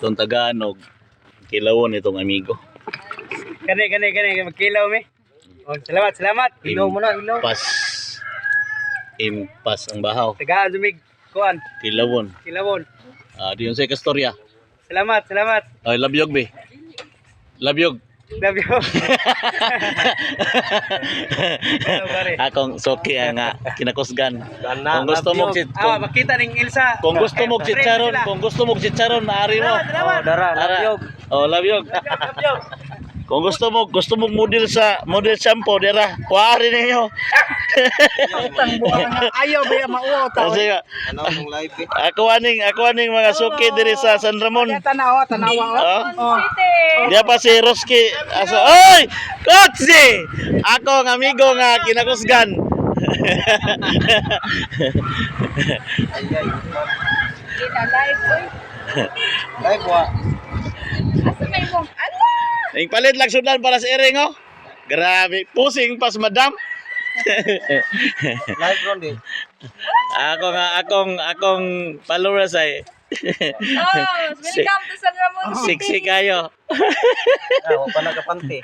Itong Tagalog, kilawon itong amigo. Gani, magkilaw mi. Oh, salamat. Ilaw mo na, ilaw. Impas ang bahaw. Tagaan sumig, kuan, Kilawon. kilawon. Diyon sa kastorya. Salamat. Ay, labyog be. Labyog. Love you. Akong soki nga kinakusgan. Gana, Kung gusto mo makita ning Ilsa. kung gusto mo chicharon, maaari mo. Oh, dara, labyog. Oh, labyog. Labyog. Kung gusto mo model shampoo dira, kuari ninyo. Ayaw ba mauo ta? Kasi Ano mong live eh? ako aning mga suki diri sa San Ramon. Tanawa. Oh. Dia pa si Roski. Aso, oy! Kotsi! Ako ang amigo nga kinakusgan. Kita live, boy. Live wa. Asa may mong, ala! Ning palit lang sudan para sa iring oh. Grabe, pusing pas madam. Live ron din. Akong followers ay Oh, welcome to San Ramon City. sexy kayo. Wa pa nagapante.